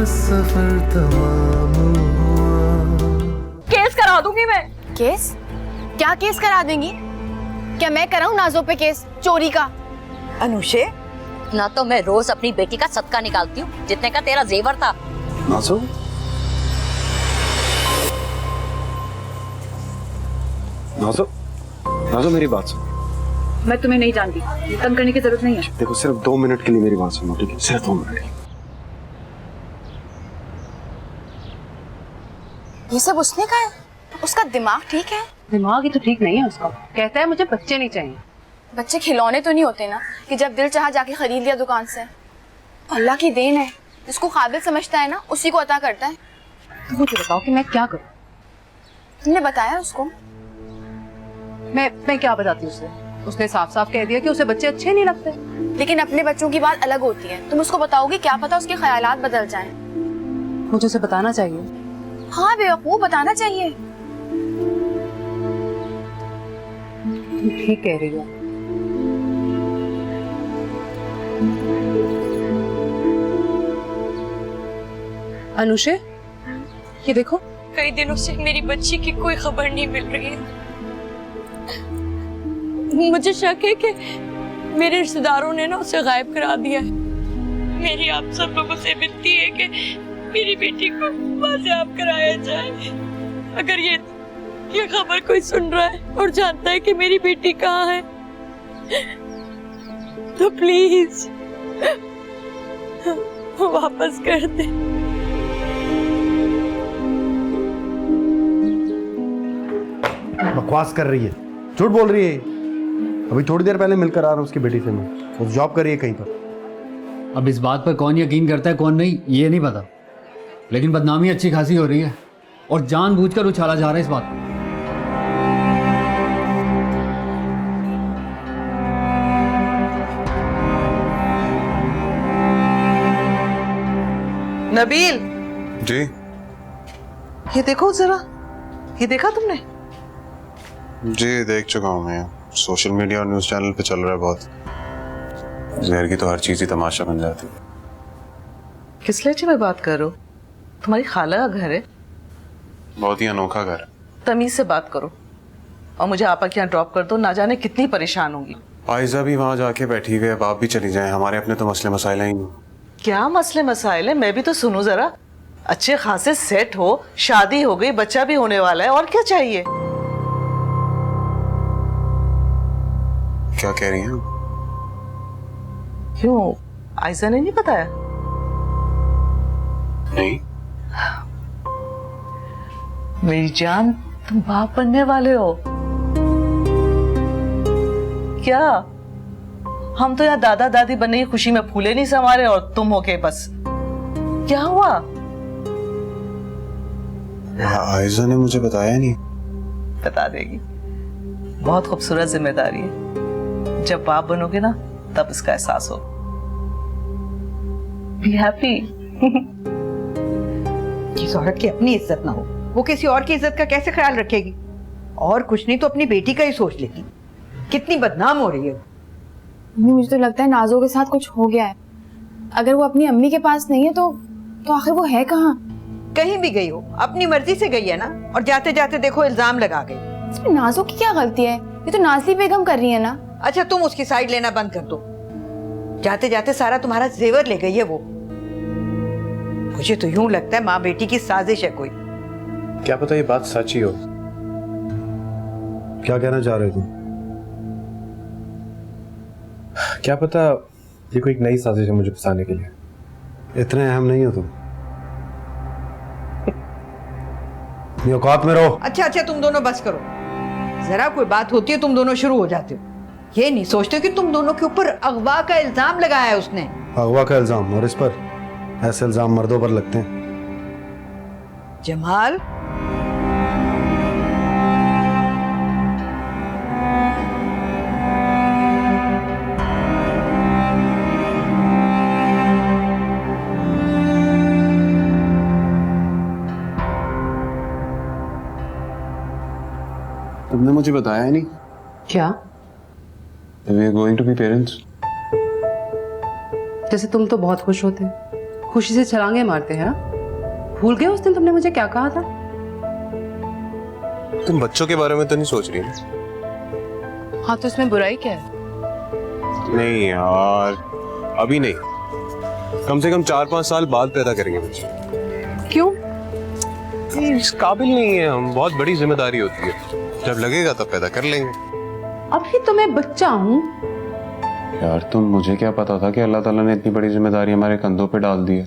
सफर तमाम हुआ। केस करा दूंगी मैं। केस? क्या केस करा देंगी? क्या मैं कराऊं नाजो पे केस चोरी का? अनुषे, ना तो मैं रोज अपनी बेटी का सदका निकालती हूँ जितने का तेरा जेवर था। नाज़ो, नाज़ो, नाज़ो मेरी बात सुन। मैं तुम्हें नहीं जानती, ये तंग करने की जरूरत नहीं है। देखो सिर्फ 2 मिनट के लिए मेरी बात सुनो, ठीक है? सिर्फ 2 मिनट। ये सब उसने कहा है? उसका दिमाग ठीक है? दिमाग ही तो ठीक नहीं है उसका। कहता है मुझे बच्चे नहीं चाहिए। बच्चे खिलौने तो नहीं होते ना कि जब दिल चाहा जाके खरीद लिया दुकान से। अल्लाह की देन है, जिसको काबिल समझता है ना उसी को अता करता है। तुम मुझे बताओ कि मैं क्या करूं? तुमने बताया उसको? मैं क्या बताती उसे? उसने साफ साफ कह दिया कि उसे बच्चे अच्छे नहीं लगते। लेकिन अपने बच्चों की बात अलग होती है। तुम उसको बताओगी, क्या पता उसके ख्यालात बदल जाएं। मुझे उसे बताना चाहिए। हाँ बेवकूफ, बताना चाहिए। तुम ठीक कह रही हो। अनुषे, ये देखो। कई दिनों से मेरी बच्ची की कोई खबर नहीं मिल रही है। मुझे शक है कि मेरे रिश्तेदारों ने ना उसे गायब करा दिया है। मेरी आप सब लोगों से विनती है कि मेरी बेटी को बाजियाब कराया जाए। अगर ये खबर कोई सुन रहा है और जानता है कि मेरी बेटी कहाँ है तो प्लीज वापस कर दे। बकवास कर रही है, झूठ बोल रही है। अभी थोड़ी देर पहले मिलकर आ रहा हूँ उसकी बेटी से मैं। वो जॉब कर रही है कहीं पर। अब इस बात पर कौन यकीन करता है कौन नहीं ये नहीं पता, लेकिन बदनामी अच्छी खासी हो रही है और जानबूझकर उछाला जा रहा है इस बात को। नबील, जी ये देखो जरा, ये देखा तुमने? जी देख चुका हूँ मैं। सोशल मीडिया और न्यूज़ चैनल पे चल रहा है बहुत। जहर की तो हर चीज़ ही तमाशा बन जाती है। किस लहजे में बात कर रहे हो? तुम्हारी खाला का घर है। बहुत ही अनोखा घर है। तमीज से बात करो और मुझे आपा के यहाँ ड्रॉप कर दो। ना जाने कितनी परेशान होंगी। आयजा भी वहाँ जाके बैठी गए, अब आप भी चली जाएं। हमारे अपने तो मसले मसाइल ही नहीं। क्या मसले मसाइल है? मैं भी तो सुनूं जरा। अच्छे खासे सेट हो, शादी हो गई, बच्चा भी होने वाला है, और क्या चाहिए? क्या कह रही हैं? क्यों, आयजा ने नहीं बताया? नहीं। मेरी जान, तुम बाप बनने वाले हो क्या? हम तो यहाँ दादा दादी बनने की खुशी में फूले नहीं समा रहे और तुम हो के बस। क्या हुआ? आयजा ने मुझे बताया नहीं। बता देगी। बहुत खूबसूरत जिम्मेदारी है। जब बाप बनोगे ना तब इसका एहसास हो। Be happy. जिस औरत की अपनी इज्जत ना हो वो किसी और की इज्जत का कैसे ख्याल रखेगी? और कुछ नहीं तो अपनी बेटी का ही सोच लेती। कितनी बदनाम हो रही है। मुझे तो लगता है नाजो के साथ कुछ हो गया है। अगर वो अपनी अम्मी के पास नहीं है तो आखिर वो है कहाँ? कहीं भी गई हो, अपनी मर्जी से गई है ना, और जाते जाते देखो इल्जाम लगा गई। इसमें नाजो की क्या गलती है? ये तो नाज़ली बेगम कर रही है ना। अच्छा तुम उसकी साइड लेना बंद कर दो। जाते जाते सारा तुम्हारा जेवर ले गई है वो। मुझे तो यूं लगता है माँ बेटी की साजिश है कोई। क्या पता ये बात सच ही हो। क्या कहना चाह रहे हो तुम? क्या पता ये कोई एक नई साजिश है मुझे फंसाने के लिए। इतने अहम नहीं हो तुम। अपनी औकात में रहो। अच्छा तुम दोनों बस करो। जरा कोई बात होती है तुम दोनों शुरू हो जाते हो। ये नहीं सोचते कि तुम दोनों के ऊपर अगवा का इल्जाम लगाया है उसने। अगवा का इल्जाम? और इस पर ऐसे इल्जाम मर्दों पर लगते हैं। जमाल, तुमने मुझे बताया नहीं। क्या? We are going to be parents. जैसे तुम तो बहुत खुश होते, खुशी से छलांगे मारते हैं हाँ? भूल गए उस दिन तुमने मुझे क्या कहा था? तुम बच्चों के बारे में तो नहीं सोच रही ना? हाँ तो इसमें बुराई क्या है? नहीं यार, अभी नहीं, कम से कम 4-5 साल बाद पैदा करेंगे बच्चे। क्यों? इस काबिल नहीं है हम, बहुत बड़ी जिम्मेदारी होती है, जब लगेगा तब पैदा कर लेंगे। अभी तो मैं बच्चा हूँ। यार तुम, मुझे क्या पता था कि अल्लाह ताला ने इतनी बड़ी जिम्मेदारी हमारे कंधों पे डाल दी है।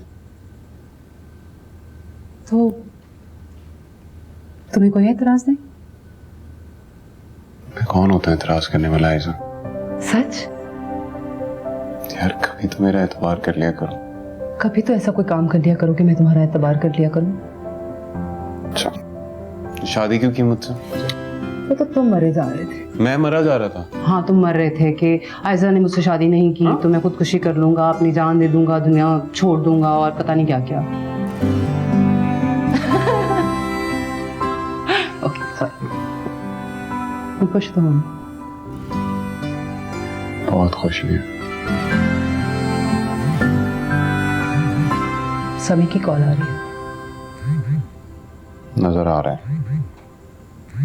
तो तुम्हें कोई एतराज नहीं? कौन होता है एतराज करने वाला ऐसा? सच? यार कभी तो मेरा एतबार कर लिया करो। कभी तो ऐसा कोई काम कर लिया करो कि मैं तुम्हारा एतबार कर लिया करूं। अच्छा, शादी क्यों की मुझसे? तो तुम मरे जा रहे थे। मैं मरा जा रहा था? हाँ तुम मर रहे थे कि आयजा ने मुझसे शादी नहीं की तो मैं खुदकुशी कर लूंगा, अपनी जान दे दूंगा, दुनिया छोड़ दूंगा और पता नहीं क्या क्या। ओके सॉरी, खुश तो हूँ। बहुत खुश हुई। समी की कॉल आ रही है। नजर आ रहा है।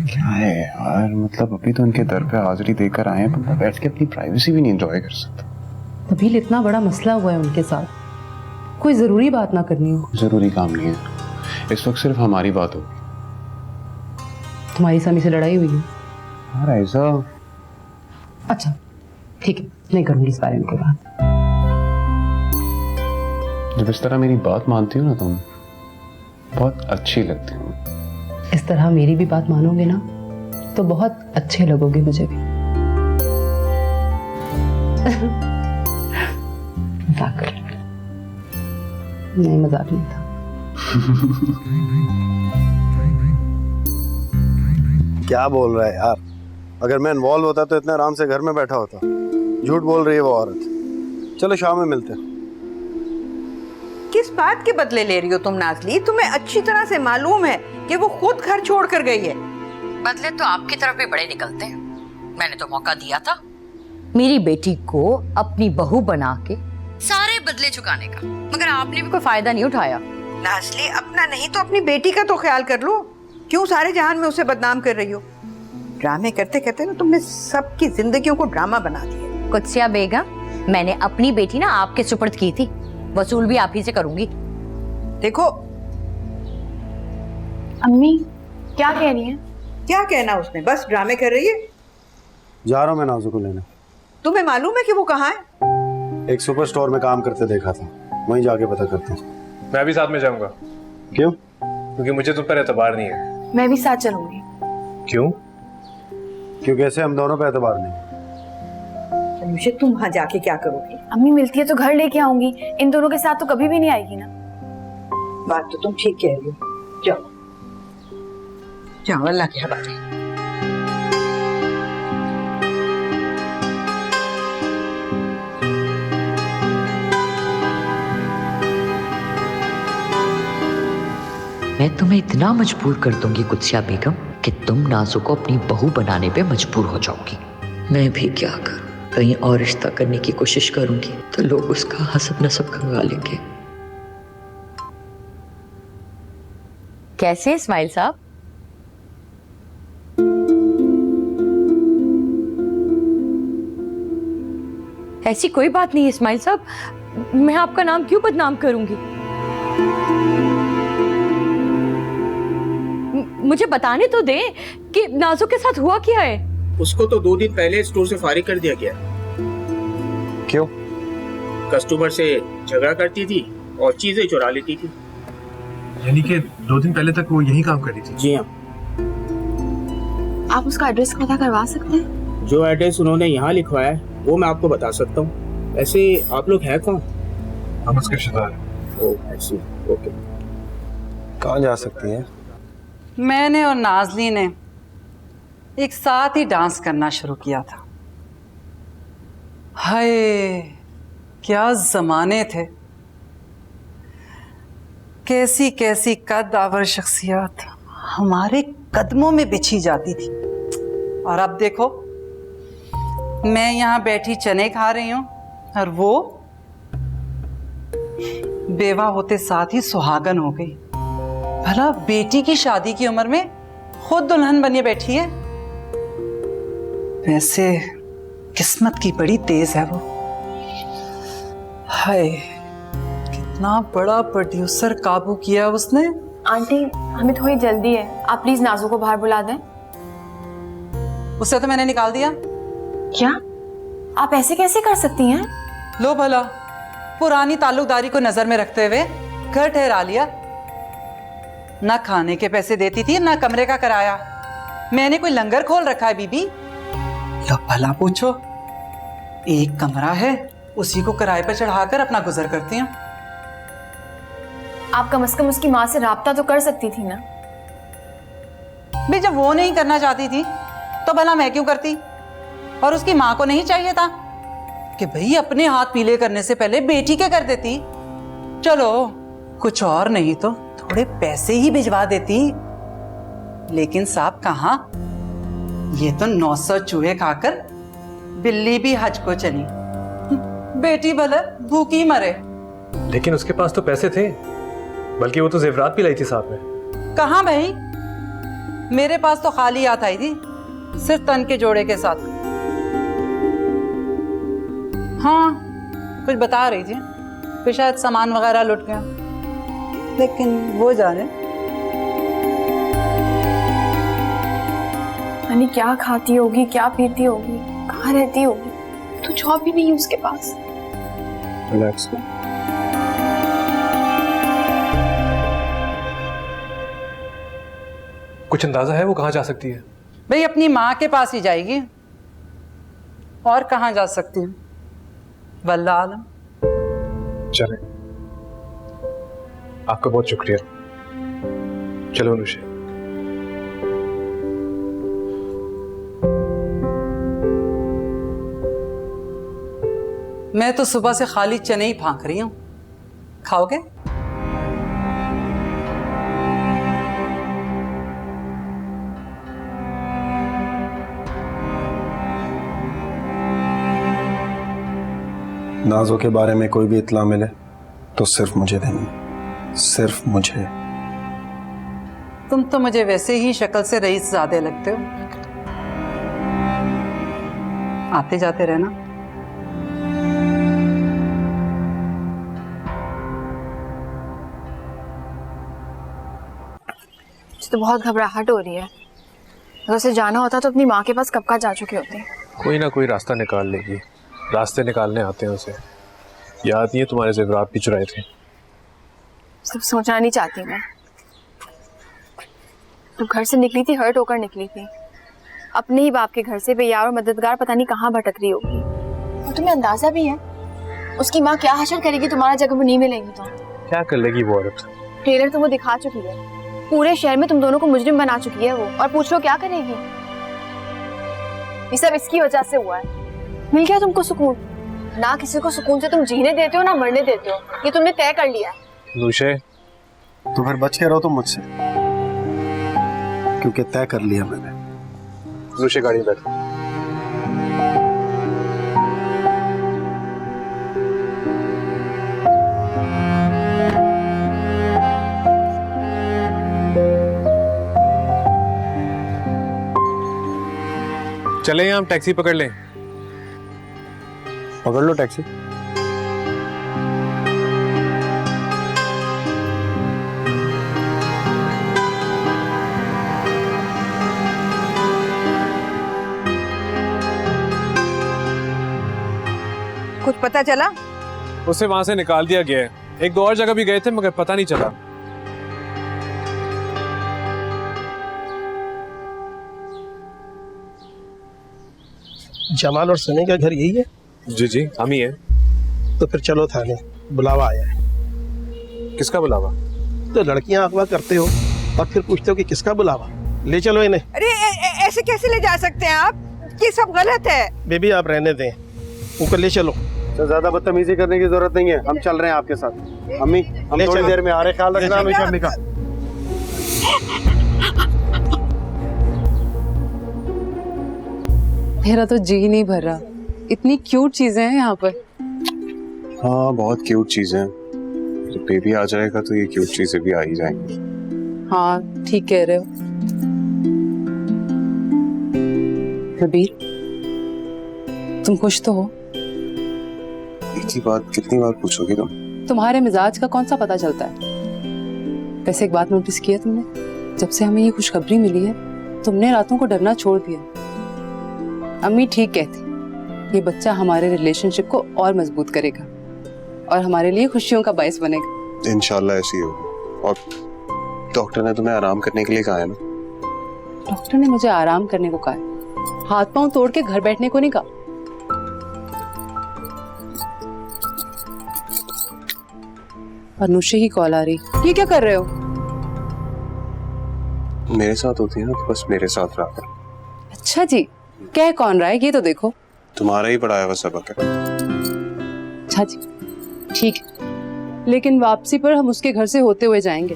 क्या है यार, मतलब अभी तो उनके दर पे हाजिरी देकर आए हैं, बंदा बैठ के अपनी प्राइवेसी भी नहीं एंजॉय कर सकता। तभी इतना बड़ा मसला हुआ है उनके साथ, कोई जरूरी बात ना करनी हो। जरूरी काम नहीं है, इस वक्त सिर्फ हमारी बात होगी। तुम्हारी समी से लड़ाई हुई है? यार ऐसा? अच्छा ठीक है, नहीं करूंगी इस बारे में कोई बात। जब इस तरह मेरी बात मानती हो ना तुम, बहुत अच्छी लगती हो। इस तरह मेरी भी बात मानोगे ना तो बहुत अच्छे लगोगे मुझे भी। मजाक कर, नहीं मजाक नहीं था। क्या बोल रहा है यार? अगर मैं इन्वॉल्व होता तो इतने आराम से घर में बैठा होता। झूठ बोल रही है वो औरत। चलो शाम में मिलते हैं। किस बात के बदले ले रही हो तुम नाज़ली? तुम्हें अच्छी तरह से मालूम है कि वो खुद घर छोड़ कर गई है। बदले तो आपकी तरफ भी बड़े निकलते हैं। मैंने तो मौका दिया था मेरी बेटी को अपनी बहू बना के सारे बदले चुकाने का, मगर आपने भी कोई फायदा नहीं उठाया। नाज़ली, अपना नहीं तो अपनी बेटी का तो ख्याल कर लो। क्यों सारे जहान में उसे बदनाम कर रही हो? ड्रामे करते करते ना तुमने सबकी जिंदगियों को ड्रामा बना दिया। कुत्सिया बेगम, मैंने अपनी बेटी ना आपके सुपुर्द की थी, वसूल भी आप ही से करूंगी। देखो अम्मी क्या कह रही हैं? क्या कहना उसने, बस ड्रामे कर रही है। जा रहा हूँ मैं नाजू को लेने। तुम्हें मालूम है कि वो कहाँ है? एक सुपर स्टोर में काम करते देखा था, वहीं जाके पता करते हैं। मैं भी साथ में जाऊंगा। क्यों? क्योंकि मुझे तुम पर एतबार नहीं है। मैं भी साथ चलूंगी। क्यों? क्योंकि ऐसे हम दोनों पे एतबार नहीं। अनुषा, तुम वहाँ जाके क्या करोगी? अम्मी मिलती है तो घर लेके आऊंगी, इन दोनों के साथ तो कभी भी नहीं आएगी ना। बात तो तुम ठीक कह रही हो। जाओ जाओ, अल्लाह के हवाले। मैं तुम्हें इतना मजबूर कर दूंगी कुत्सिया बेगम कि तुम नाजो को अपनी बहू बनाने पे मजबूर हो जाओगी। मैं भी क्या करूं, कहीं और रिश्ता करने की कोशिश करूंगी तो लोग उसका हसब नसब खंगा लेंगे। कैसे इस्माइल साहब? ऐसी कोई बात नहीं है इस्माइल साहब, मैं आपका नाम क्यों बदनाम करूंगी? मुझे बताने तो दे कि नाजो के साथ हुआ क्या है। उसको तो 2 दिन पहले स्टोर से फारिग कर दिया गया। क्यों? कस्टमर से झगड़ा करती थी और चीजें चुरा लेती थी। यानी कि 2 दिन पहले तक वो यही काम कर रही थी? जी हाँ। आप उसका एड्रेस पता करवा सकते हैं? जो एड्रेस उन्होंने यहाँ लिखवाया है वो मैं आपको बता सकता हूँ। ऐसे आप लोग हैं कौन? हम उसके रिश्तेदार। ओके। कहाँ जा सकती है? मैंने और नाज़ली ने एक साथ ही डांस करना शुरू किया था। हाय क्या जमाने थे, कैसी कैसी कद आवर शख्सियत हमारे कदमों में बिछी जाती थी। और अब देखो, मैं यहाँ बैठी चने खा रही हूँ और वो बेवा होते साथ ही सुहागन हो गई। भला बेटी की शादी की उम्र में खुद दुल्हन बनिए बैठी है। वैसे किस्मत की बड़ी तेज है वो। हाय, कितना बड़ा प्रोड्यूसर काबू किया उसने। आंटी हमें थोड़ी जल्दी है, आप प्लीज नाजू को बाहर बुला दें। उसे तो मैंने निकाल दिया। क्या आप ऐसे कैसे कर सकती हैं? लो भला, पुरानी ताल्लुकदारी को नजर में रखते हुए घर ठहरा लिया। ना खाने के पैसे देती थी ना कमरे का किराया। मैंने कोई लंगर खोल रखा है बीबी? लो भला पूछो, एक कमरा है उसी को किराए पर चढ़ाकर अपना गुजर करती हूँ। आप कम से कम उसकी माँ से राब्ता तो कर सकती थी ना। भाई जब वो नहीं करना चाहती थी तो भला मैं क्यों करती? और उसकी माँ को नहीं चाहिए था कि भाई अपने हाथ पीले करने से पहले बेटी के कर देती? चलो कुछ और नहीं तो थोड़े पैसे ही भिजवा देती। लेकिन साहब कहाँ, ये तो 900 चूहे खाकर बिल्ली भी हज को चली। बेटी भले भूखी मरे। लेकिन उसके पास तो पैसे थे, बल्कि वो तो जेवरात भी लाई थी साथ में। कहाँ भाई, मेरे पास तो खाली हाथ आई थी, सिर्फ तन के जोड़े के साथ। हाँ कुछ बता रही थी, फिर शायद सामान वगैरह लुट गया, लेकिन वो जाने। यानी क्या खाती होगी, क्या पीती होगी, कहाँ रहती होगी, तो जॉब भी नहीं है उसके पास। रिलैक्स। कुछ अंदाजा है वो कहाँ जा सकती है? भाई अपनी माँ के पास ही जाएगी, और कहाँ जा सकती है? वल्लाह आलम। चले, आपका बहुत शुक्रिया। चलो अनुषा। मैं तो सुबह से खाली चने ही फांक रही हूँ, खाओगे? नाजो के बारे में कोई भी इत्ला मिले तो सिर्फ मुझे देनी, सिर्फ मुझे। तुम तो मुझे वैसे ही शक्ल से रईस ज़्यादा लगते हो। आते जाते रहना। तो बहुत घबराहट हो रही है। अगर उसे जाना होता तो अपनी माँ के पास कब का जा चुकी होती। कोई ना कोई रास्ता निकाल लेगी, रास्ते निकालने आते हैं उसे। याद नहीं है तुम्हारे जेवरात भी चुराए थे? सब सोचना नहीं चाहती मैं। तो घर से निकली थी, हर्ट होकर निकली थी। अपने ही बाप के घर से बेयार और मददगार पता नहीं कहाँ भटक रही होगी। और तुम्हें अंदाजा भी है उसकी माँ क्या हशर करेगी तुम्हारा जगह वो नहीं मिलेगी तो? क्या कर लेगी वो औरत? ट्रेलर तो वो दिखा चुकी है, पूरे शहर में तुम दोनों को मुजरिम बना चुकी है वो। और पूछ लो क्या करेगी? ये सब इसकी वजह से हुआ है। मिल गया तुमको सुकून? ना किसी को सुकून से तुम जीने देते हो ना मरने देते हो, ये तुमने तय कर लिया है। नूशे, तो फिर बच के रहो तुम मुझसे, क्योंकि तय कर लिया मैंने। नूशे गाड़ी में बैठो। चले हम टैक्सी पकड़ लें। पकड़ लो टैक्सी। कुछ पता चला? उसे वहां से निकाल दिया गया है। एक दो और जगह भी गए थे मगर पता नहीं चला। जमाल और सनी का घर यही है? जी जी हम ही है। तो फिर चलो थाने, बुलावा आया है। किसका बुलावा? तो लड़कियां अगवा करते हो और फिर पूछते हो कि किसका बुलावा। ले चलो इन्हें। अरे ऐसे कैसे ले जा सकते हैं आप? ये सब गलत है। बेबी आप रहने दें, उनको ले चलो। तो ज्यादा बदतमीजी करने की जरूरत नहीं है, हम चल रहे हैं आपके साथ। अम्मी हम थोड़ी देर में आ रहे, ख्याल रखना हमेशा अम्मी का। मेरा तो जी नहीं भर रहा, इतनी क्यूट चीजें हैं यहाँ पर। हाँ बहुत क्यूट चीजें, जब बेबी आ जाएगा तो ये क्यूट चीजें भी आ ही जाएंगी। हाँ ठीक कह रहे हो। नबील, तुम खुश तो हो? एक ही बात कितनी बार पूछोगी तुम? तुम्हारे मिजाज का कौन सा पता चलता है? वैसे एक बात नोटिस किया तुमने, जब से हमें ये खुशखबरी मिली है तुमने रातों को डरना छोड़ दिया। अम्मी ठीक कहती, ये बच्चा हमारे रिलेशनशिप को और मजबूत करेगा और हमारे लिए खुशियों का बायस बनेगा। इंशाल्लाह ऐसी होगी। और डॉक्टर ने तुम्हें आराम करने के लिए कहा है ना? डॉक्टर ने मुझे आराम करने को कहा है, हाथ पांव तोड़ के घर बैठने को नहीं कहा। अनुषा की कॉल आ रही। ये क्या कर रहे हो? मेरे साथ होती है ना तो बस मेरे साथ रहा कर। अच्छा जी, कह कौन रहा है ये तो देखो। तुम्हारा ही पढ़ाया हुआ सबक है। अच्छा जी ठीक है, लेकिन वापसी पर हम उसके घर से होते हुए जाएंगे।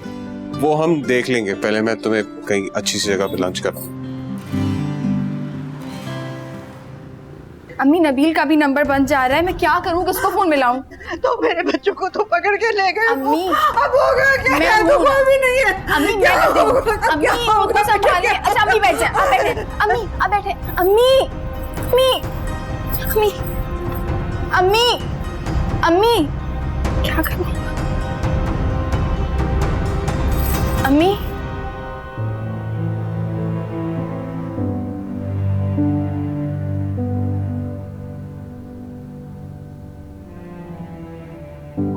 वो हम देख लेंगे, पहले मैं तुम्हें कहीं अच्छी सी जगह पे लंच कराऊं। अम्मी नबील का भी नंबर बंद जा रहा है, मैं क्या करूं, किसको फोन मिलाऊं? तो मेरे बच्चों को तो पकड़ के ले गए। अम्मी अब होगा क्या? मैं तो कोई भी नहीं है। अम्मी मैं कर दूं। अम्मी खुद को उठा ले। अच्छा अम्मी बैठ जाए, आप बैठे। अम्मी आप बैठे। अम्मी अम्मी अम्मी अम्मी अम्मी क्या कर रही? अम्मी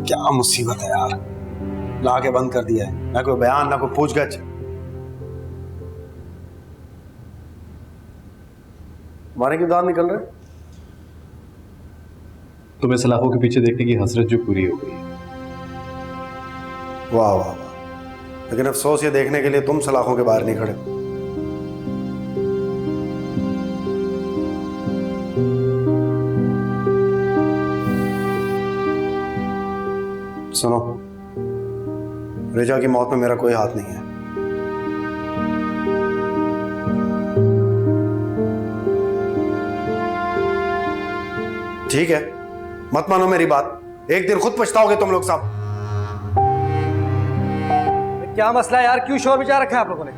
क्या मुसीबत है यार, ला के बंद कर दिया है, ना कोई बयान ना कोई पूछगछ। हमारे क्यों दांत निकल रहे? तुम्हें सलाखों के पीछे देखने की हसरत जो पूरी हो गई। वाह वाह वाह, लेकिन अफसोस ये देखने के लिए तुम सलाखों के बाहर नहीं खड़े। सुनो, रिजा की मौत में मेरा कोई हाथ नहीं है। ठीक है, मत मानो मेरी बात, एक दिन खुद पछताओगे तुम लोग सब। क्या मसला है यार, क्यों शोर मचा रखा है आप लोगों ने?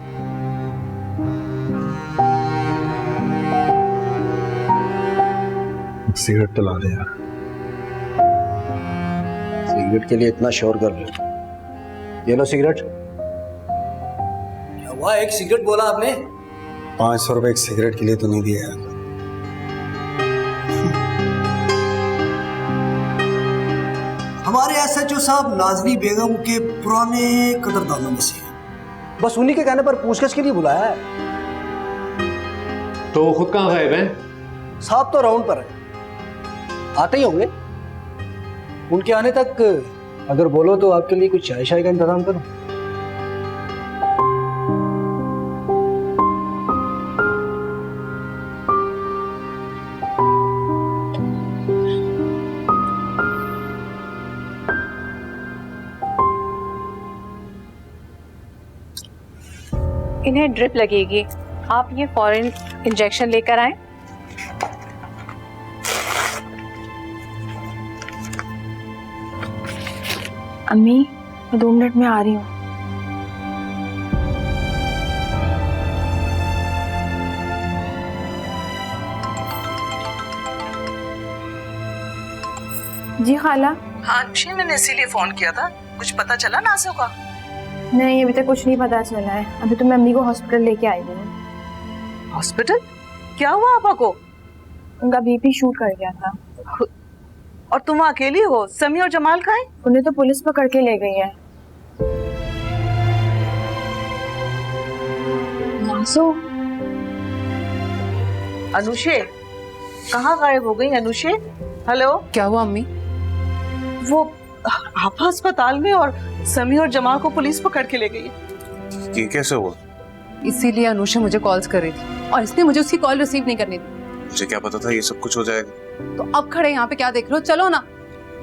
सिगरेट तो ला दे यार। सिगरेट के लिए इतना शोर कर रहे हो? ये लो सिगरेट। क्या हुआ, एक सिगरेट बोला आपने? 500 रुपए एक सिगरेट के लिए तो नहीं दिया यार। हमारे एसएचओ साहब नाजनी बेगम के पुराने कदरदानों में से हैं। बस उन्हीं के कहने पर पूछताछ के लिए बुलाया है। तो खुद कहाँ गायब है? साहब तो राउंड पर है, आते ही होंगे। उनके आने तक अगर बोलो तो आपके लिए कुछ चाय शाय का इंतजाम करूं। इन्हें ड्रिप लगेगी, आप ये फौरन इंजेक्शन लेकर आए। अम्मी मैं 2 मिनट में आ रही हूँ। जी खाला। हाँ अनुषा, मैंने इसीलिए फोन किया था, कुछ पता चला नासो का? नहीं अभी तक कुछ नहीं पता चला है, अभी तो मैं अम्मी को हॉस्पिटल लेके आई हूँ। हॉस्पिटल? क्या हुआ आपा को? उनका बीपी शूट कर गया था। और तुम अकेली हो? समी और जमाल कहाँ हैं? उन्हें तो पुलिस पकड़ के ले गई है। नासो। अनुषा कहाँ गायब हो गई? अनुषा हेलो। क्या हुआ अम्मी? वो आपा अस्पताल में और समी और जमाल को पुलिस पकड़ के ले गई है। ये कैसे हुआ? इसीलिए अनुषा मुझे कॉल्स कर रही थी और इसने मुझे उसकी कॉल रिसीव नहीं करनी दी। मुझे क्या पता था ये सब कुछ हो जाएगा। तो अब खड़े यहाँ पे क्या देख रहे हो? चलो ना।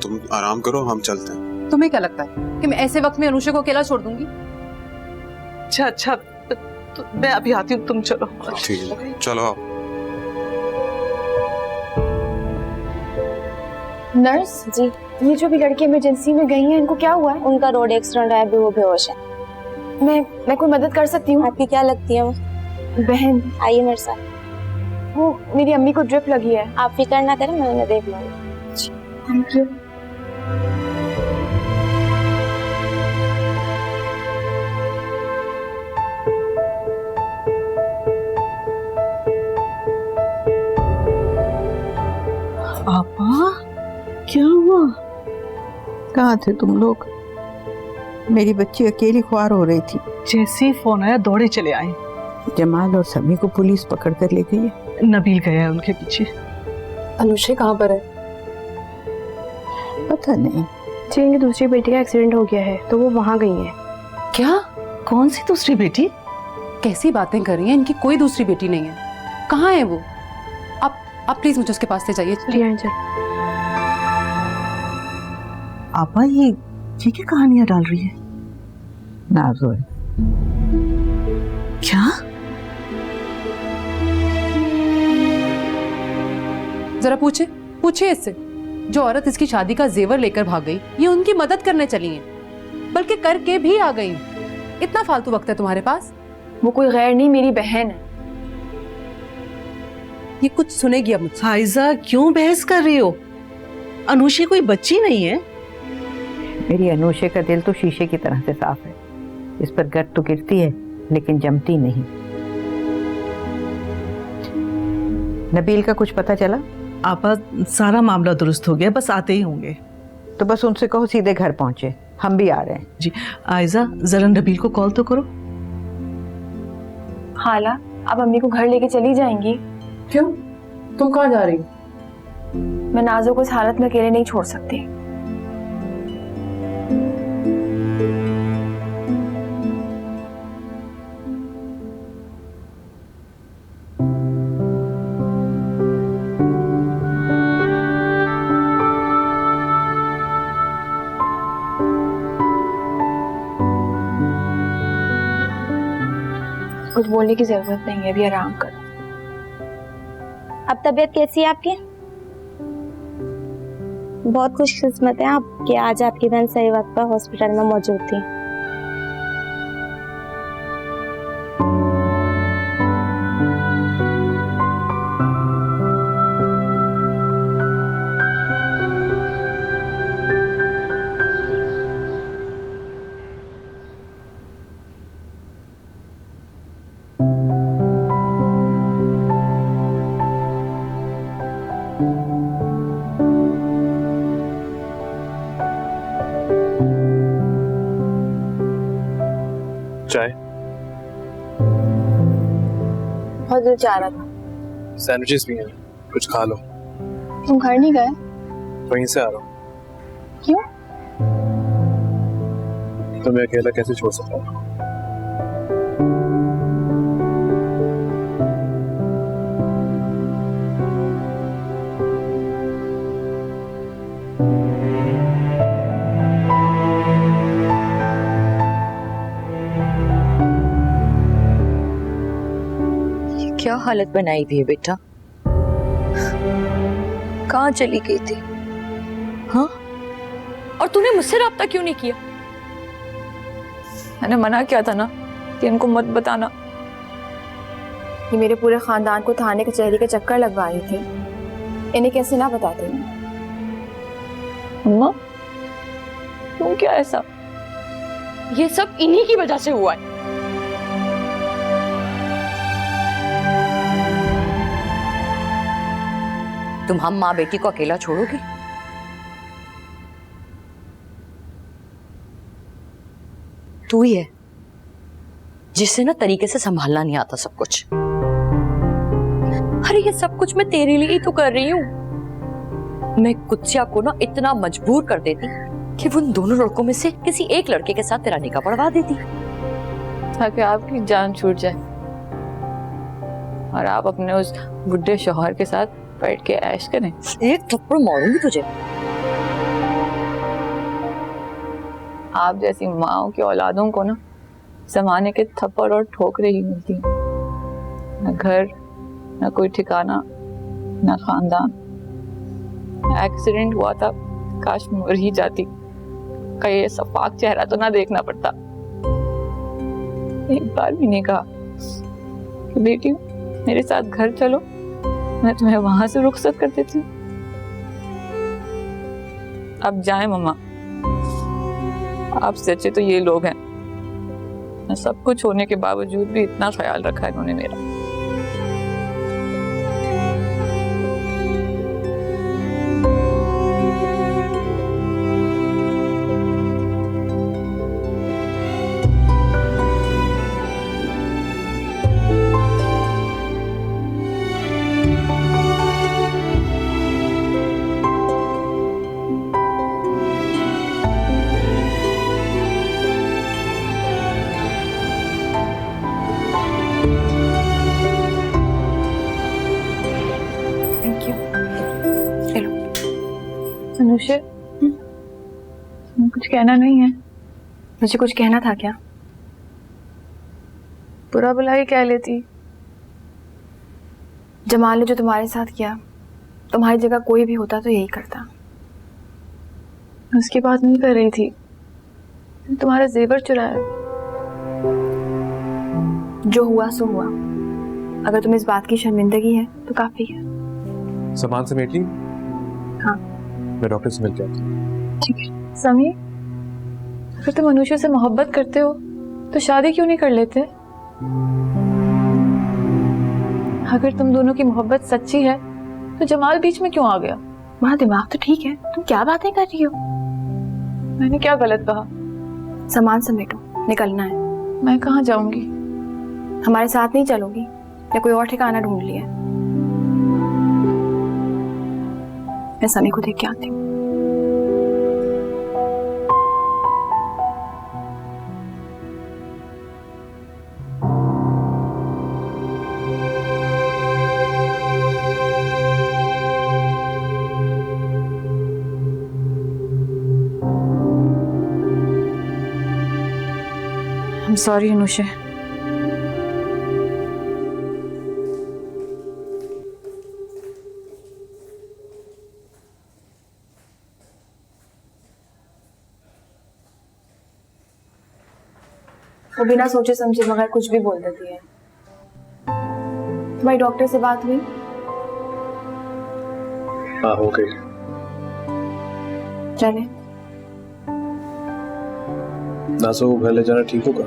तुम आराम करो, हम चलते हैं। तुम्हें क्या लगता है कि मैं ऐसे वक्त में अनुषा को अकेला छोड़ दूंगी? अच्छा अच्छा, तो मैं अभी आती हूँ, तुम चलो। ठीक है चलो आओ। नर्स जी, ये जो भी लड़की इमरजेंसी में गई हैं, इनको क्या हुआ है? उनका रोड एक्सीडेंट है, अभी वो बेहोश है। मैं कोई मदद कर सकती हूँ? आपकी क्या लगती है वो? बहन। आइए मेरे साथ। वो मेरी अम्मी को ड्रिप लगी है। आप फिक्र ना करें, मैं उन्हें देख लूंगी। Thank you. पापा क्या हुआ? कहाँ थे तुम लोग? मेरी बच्ची अकेली ख्वार हो रही थी। जैसे ही फोन आया दौड़े चले आए। जमाल और समी को पुलिस पकड़ कर ले गई है। नबील गया है उनके पीछे। अनुश्री कहाँ पर है? पता नहीं। जी, इनकी दूसरी बेटी का एक्सीडेंट हो गया है तो वो वहाँ गई है। क्या? कौन सी दूसरी बेटी? कैसी बातें कर रही हैं? इनकी कोई दूसरी बेटी नहीं है। कहाँ है वो? आप प्लीज मुझे उसके पास ले जाइए। आपा ये क्या कहानियां डाल रही है? नाजो है। क्या? जरा पूछिए इससे। जो औरत इसकी शादी का जेवर लेकर भाग गई, ये उनकी मदद करने चली है, बल्कि करके भी आ गई। इतना फालतू वक्त है तुम्हारे पास? वो कोई गैर नहीं, मेरी बहन है। ये कुछ सुनेगी अब मुझसे। फाइजा क्यों बहस कर रही हो? अनुषी कोई बच्ची नहीं है। मेरी अनुषे का दिल तो शीशे की तरह से साफ है। इस पर गर्द तो गिरती है लेकिन जमती नहीं। नबील का कुछ पता चला? आपा सारा मामला दुरुस्त हो गया, बस आते ही होंगे। तो बस उनसे कहो सीधे घर पहुंचे, हम भी आ रहे हैं। जी आयजा, जरा नबील को कॉल तो करो। खाला, आप अम्मी को घर लेके चली जाएंगी? क्यों? तुम कहाँ जा रही हो? मैं नाजो को इस हालत में अकेले नहीं छोड़ सकती। कुछ बोलने की जरूरत नहीं है, अभी आराम करो। अब तबीयत कैसी है आपकी? बहुत खुशकिस्मत है आप कि आज आपकी बहन सही वक्त पर हॉस्पिटल में मौजूद थी। चाय? बहुत दूर जा रहा था। सैंडविचेस भी हैं, कुछ खा लो। तुम घर नहीं गए? वहीं से आ रहा हूँ। क्यों? तो मैं अकेला कैसे छोड़ सकता हूँ? क्या हालत बनाई हुई है बेटा? कहाँ चली गई थी? हाँ? और तूने मुझसे राब्ता क्यों नहीं किया? मैंने मना किया था ना कि इनको मत बताना। ये मेरे पूरे खानदान को थाने कचहरी के चक्कर लगवा रही थी, इन्हें कैसे ना बताती मैं? अम्मा, क्यों क्या ऐसा? ये सब इन्हीं की वजह से हुआ है। तुम हम माँ बेटी को अकेला छोड़ोगे? तू ही है जिसे ना तरीके से संभालना नहीं आता सब कुछ। अरे ये सब कुछ मैं तेरे लिए ही तो कर रही हूँ। मैं कुत्सिया को ना इतना मजबूर कर देती कि वो उन दोनों लड़कों में से किसी एक लड़के के साथ तेरा निकाह पढ़वा देती ताकि आपकी जान छूट जाए और आप अपने उस बुढ़े शौहर के साथ बैठ के ऐश करें। एक थप्पड़ मारूंगी तुझे। आप जैसी माओ की औलादों को ना जमाने के थप्पड़ और ठोकरे ही मिलती हैं। न घर, न कोई ठिकाना, न खानदान। एक्सीडेंट हुआ था, काश मर ही जाती, कहीं ये सफाक चेहरा तो ना देखना पड़ता। एक बार भी नहीं कहा कि बेटी मेरे साथ घर चलो, मैं तुम्हें वहां से रुखसत कर देती हूँ। अब जाए मम्मा, आपसे अच्छे तो ये लोग हैं। सब कुछ होने के बावजूद भी इतना ख्याल रखा है इन्होंने मेरा। अनुषे, कुछ कहना नहीं है? मुझे कुछ कहना था क्या? बुरा भला ही कह लेती। जमाल ने जो तुम्हारे साथ किया, तुम्हारी जगह कोई भी होता तो यही करता। उसकी बात नहीं कर रही थी, तुम्हारा जेवर चुराया। जो हुआ सो हुआ। अगर तुम्हें इस बात की शर्मिंदगी है तो काफी है। सामान समेट ली? हाँ, मैं डॉक्टर से मिल के आता हूँ। ठीक है। समी, अगर तुम अनुषा से मोहब्बत करते हो तो शादी क्यों नहीं कर लेते? अगर तुम दोनों की मोहब्बत सच्ची है तो जमाल बीच में क्यों आ गया? वहाँ दिमाग तो ठीक है, तुम क्या बातें कर रही हो? मैंने क्या गलत कहा? सामान समेटो, निकलना है। मैं कहाँ जाऊंगी? हमारे साथ नहीं चलोगी या कोई और ठिकाना ढूंढ लिया? मैं समी को देख के आती हूँ। I'm sorry, Anusha. वो बिना सोचे समझे बगैर कुछ भी बोल देती है। तुम्हारी डॉक्टर से बात हुई? हाँ, हो गई। चले। नासो को घर ले जाना ठीक होगा?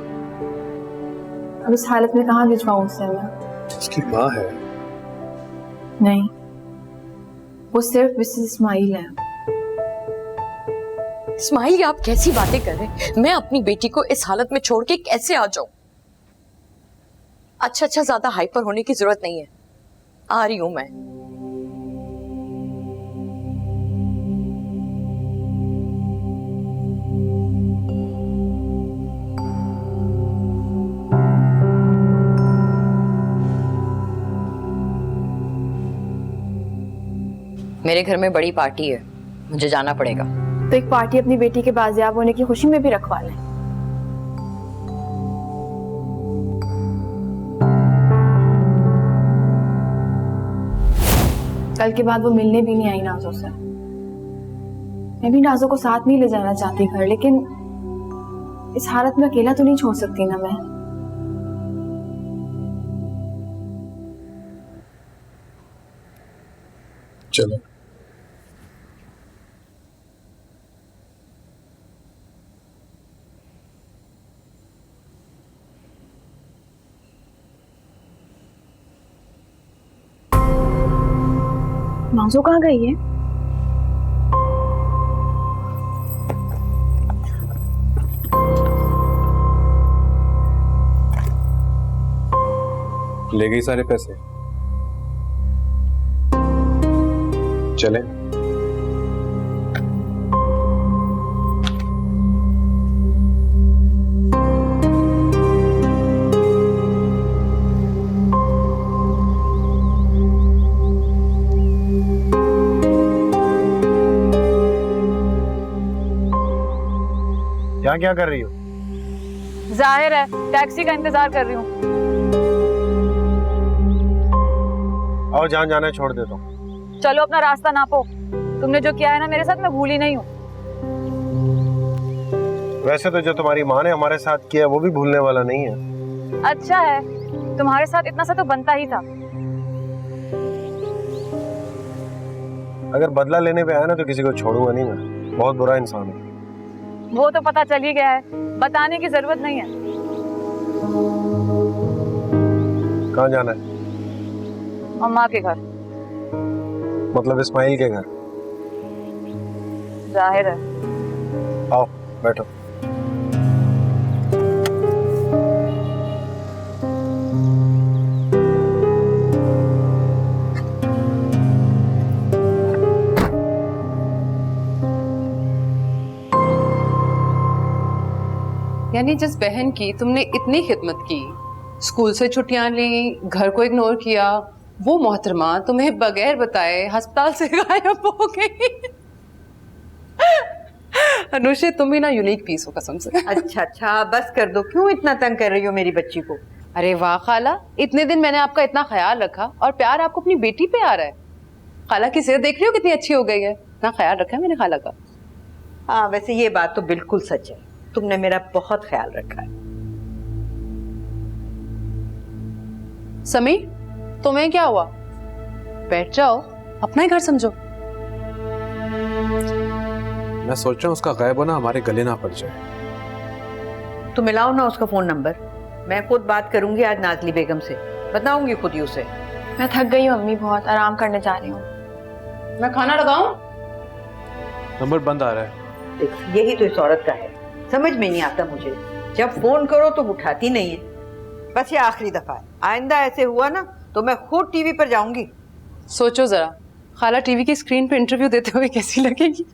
अब इस हालत में कहाँ भिजवाऊं उसे मैं? उसकी माँ है। नहीं, वो सिर्फ मिसेस इस्माइल है। इस्माइल, आप कैसी बातें कर रहे हैं? मैं अपनी बेटी को इस हालत में छोड़ के कैसे आ जाऊं? अच्छा, ज्यादा हाइपर होने की जरूरत नहीं है, आ रही हूं मैं। मेरे घर में बड़ी पार्टी है, मुझे जाना पड़ेगा। तो एक पार्टी अपनी बेटी के बाजियाब होने की खुशी में भी रखवा लें। कल के बाद वो मिलने भी नहीं आई नाजो से। मैं भी नाजो को साथ नहीं ले जाना चाहती घर, लेकिन इस हालत में अकेला तो नहीं छोड़ सकती ना मैं। चलो। नाजो कहाँ गई है? ले गई सारे पैसे। चले। यहाँ क्या कर रही हो? जाहिर है टैक्सी का इंतजार कर रही हूँ। आओ, जहाँ जाना है छोड़ देता हूँ। चलो, अपना रास्ता नापो। तुमने जो किया है ना मेरे साथ, मैं भूली नहीं हूँ। वैसे तो जो तुम्हारी माँ ने हमारे साथ किया वो भी भूलने वाला नहीं है। अच्छा है, तुम्हारे साथ इतना सा तो बनता ही था। अगर बदला लेने पे आया ना तो किसी को छोड़ूंगा नहीं मैं, बहुत बुरा इंसान हूँ। वो तो पता चल ही गया है, बताने की जरूरत नहीं है। कहाँ जाना है? अम्मा के घर। मतलब इस्माइल के घर? जाहिर है। आओ बैठो। यानी जिस बहन की तुमने इतनी खिदमत की, स्कूल से छुट्टियां ली, घर को इग्नोर किया, वो मोहतरमा तुम्हें बगैर बताए अस्पताल से गायब हो गई। अनुषे तुम भी ना यूनिक पीस हो कसम से। अच्छा बस कर दो, क्यों इतना तंग कर रही हो मेरी बच्ची को? अरे वाह खाला, इतने दिन मैंने आपका इतना ख्याल रखा और प्यार आपको अपनी बेटी पे आ रहा है। खाला की सेहत देख रही हो कितनी अच्छी हो गई है, इतना ख्याल रखा है मैंने खाला का। हाँ वैसे ये बात तो बिल्कुल सच है, तुमने मेरा बहुत ख्याल रखा है। समी, तुम्हें क्या हुआ? बैठ जाओ, अपना ही घर समझो। मैं सोच रहा हूँ उसका गायब होना हमारे गले ना पड़ जाए। तो मिलाओ ना उसका फोन नंबर, मैं खुद बात करूंगी आज नाजली बेगम से, बताऊंगी खुद ही उसे। मैं थक गई हूँ अम्मी, बहुत आराम करने जा रही हूँ। मैं खाना लगाऊं? नंबर बंद आ रहा है। देख, यही तो इस औरत का है, समझ में नहीं आता मुझे, जब फोन करो तो उठाती नहीं है। बस ये आखिरी दफा है, आइंदा ऐसे हुआ ना तो मैं खुद टीवी पर जाऊंगी। सोचो जरा, खाला टीवी की स्क्रीन पे इंटरव्यू देते हुए कैसी लगेगी?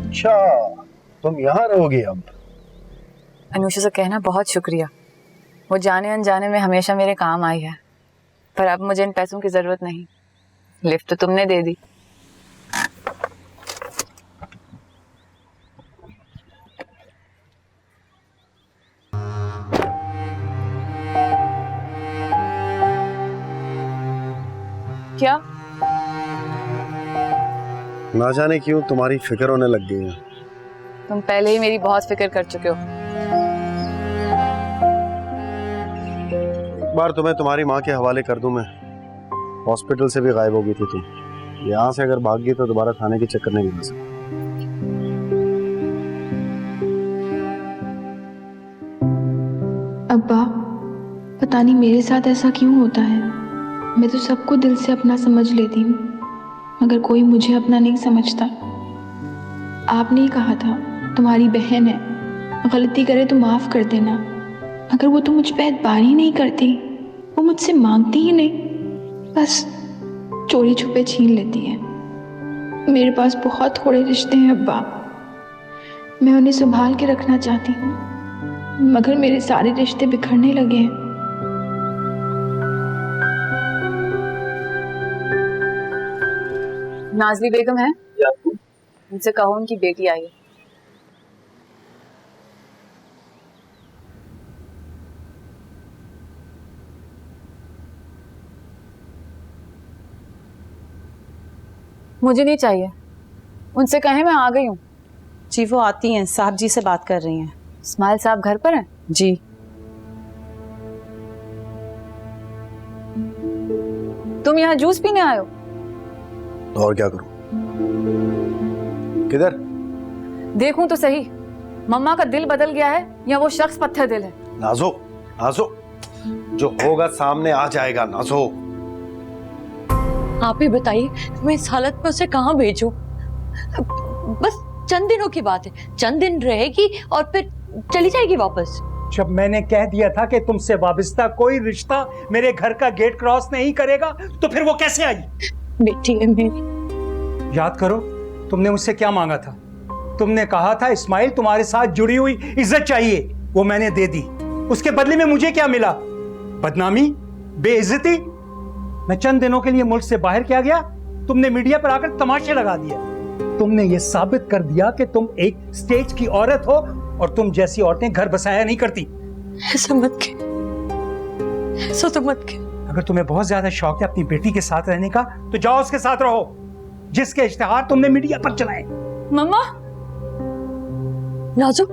अच्छा, तुम यहाँ रहोगी अब? अनुषा से कहना बहुत शुक्रिया, वो जाने अनजाने में हमेशा मेरे काम आई है, पर अब मुझे इन पैसों की जरूरत नहीं। लिफ्ट तो तुमने दे दी। क्या? ना जाने क्यों तुम्हारी फिक्र होने लग गई है। तुम पहले ही मेरी बहुत फिक्र कर चुके हो। एक बार तुम्हें तुम्हारी माँ के हवाले कर दूं मैं, हॉस्पिटल से भी गायब हो गई थी तुम। यहाँ से अगर भाग गई तो दोबारा थाने के चक्कर नहीं लगा सकती। अब्बा, पता नहीं मेरे साथ ऐसा क्यों होता है। मैं तो सबको दिल से अपना समझ लेती हूँ, मगर कोई मुझे अपना नहीं समझता। आपने ही कहा था तुम्हारी बहन है, गलती करे तो माफ़ कर देना, मगर वो तो मुझ पे एतबार ही नहीं करती, वो मुझसे मांगती ही नहीं, बस चोरी छुपे छीन लेती है। मेरे पास बहुत थोड़े रिश्ते हैं अब्बा, मैं उन्हें संभाल के रखना चाहती हूँ, मगर मेरे सारे रिश्ते बिखरने लगे हैं। नाजली बेगम है, उनसे कहो उनकी बेटी आई है। मुझे नहीं चाहिए, उनसे कहें मैं आ गई हूँ। जी वो आती हैं, साहब जी से बात कर रही हैं। इस्माइल साहब घर पर हैं? जी। तुम यहाँ जूस पीने आए हो? और क्या करूं? किधर? देखूं तो सही, मम्मा का दिल बदल गया है या वो शख्स पत्थर दिल है? नाजो, नाजो, जो होगा सामने आ जाएगा नाजो। आप ही बताइए, मैं इस हालत में उसे कहाँ भेजूं? बस चंद दिनों की बात है, चंद दिन रहेगी और फिर चली जाएगी वापस। जब मैंने कह दिया था कि तुमसे वाबस्ता कोई रिश्ता मेरे घर का गेट क्रॉस नहीं करेगा, तो फिर वो कैसे आई? बेटी है मेरी। याद करो, तुमने मुझसे क्या मांगा था? तुमने कहा था इस्माइल तुम्हारे साथ जुड़ी हुई इज्जत चाहिए, वो मैंने दे दी। उसके बदले में मुझे क्या मिला? बदनामी, बेइज्जती। मैं चंद दिनों के लिए मुल्क से बाहर क्या गया, तुमने मीडिया पर आकर तमाशे लगा दिया। तुमने ये साबित कर दिया कि तुम एक स्टेज की औरत हो और तुम जैसी औरतें घर बसाया नहीं करती। ऐसा मत कह, ऐसा तो मत कह। अगर तुम्हें बहुत ज्यादा शौक है अपनी बेटी के साथ रहने का तो जाओ उसके साथ रहो, जिसके इश्तिहार तुमने मीडिया पर चलाए। मम्मा, नाजो,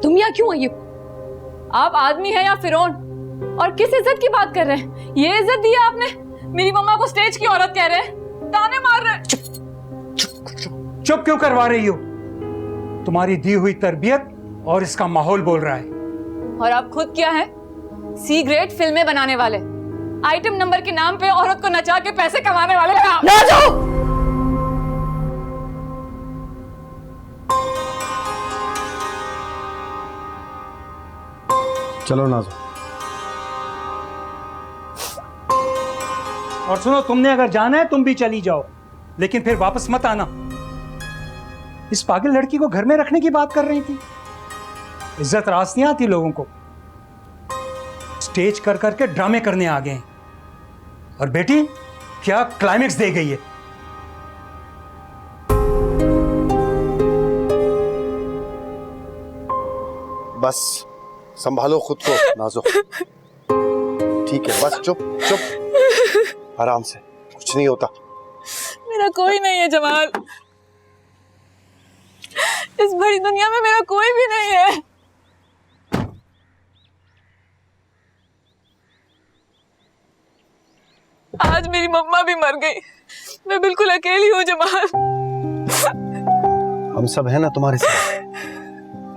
तुम यहाँ क्यों आई हो? आप आदमी हैं या फिरौन? और किस इज्जत की बात कर रहे हैं? ये इज्जत दी है आपने? मेरी मम्मा को स्टेज की औरत कह रहे हैं, ताने मार रहे हैं। चुप क्यों करवा रही हो? तुम्हारी दी हुई तरबियत और इसका माहौल बोल रहा है। और आप खुद क्या है? सी ग्रेड फिल्में बनाने वाले, आइटम नंबर के नाम पे औरत को नचा के पैसे कमाने वाले। नाजो! चलो नाजो। और सुनो, तुमने अगर जाना है तुम भी चली जाओ, लेकिन फिर वापस मत आना। इस पागल लड़की को घर में रखने की बात कर रही थी। इज्जत रास नहीं आती लोगों को। स्टेज कर करके ड्रामे करने आ गए हैं। और बेटी क्या क्लाइमेक्स दे गई है। बस संभालो खुद को नाजो। ठीक है, बस चुप चुप, आराम से, कुछ नहीं होता। मेरा कोई नहीं है जमाल, इस बड़ी दुनिया में मेरा कोई भी नहीं है। आज मेरी मम्मा भी मर गई, मैं बिल्कुल अकेली हूँ जमाल। हम सब है ना तुम्हारे साथ।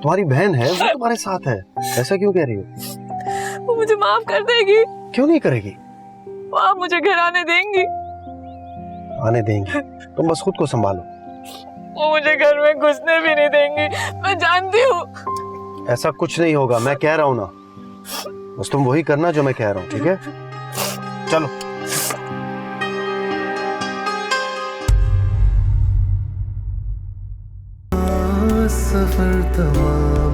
तुम्हारी बहन है, वो तुम्हारे साथ है। ऐसा क्यों कह रही हो? वो मुझे माफ कर देगी। क्यों नहीं करेगी? वो आप मुझे घर आने देंगी? आने देंगी, तुम बस खुद को संभालो। वो मुझे घर में घुसने भी नहीं देंगी, मैं जानती हूँ। ऐसा कुछ नहीं होगा, मैं कह रहा हूं ना। बस तुम वही करना जो मैं कह रहा हूं, ठीक है? चलो। सफर तमाम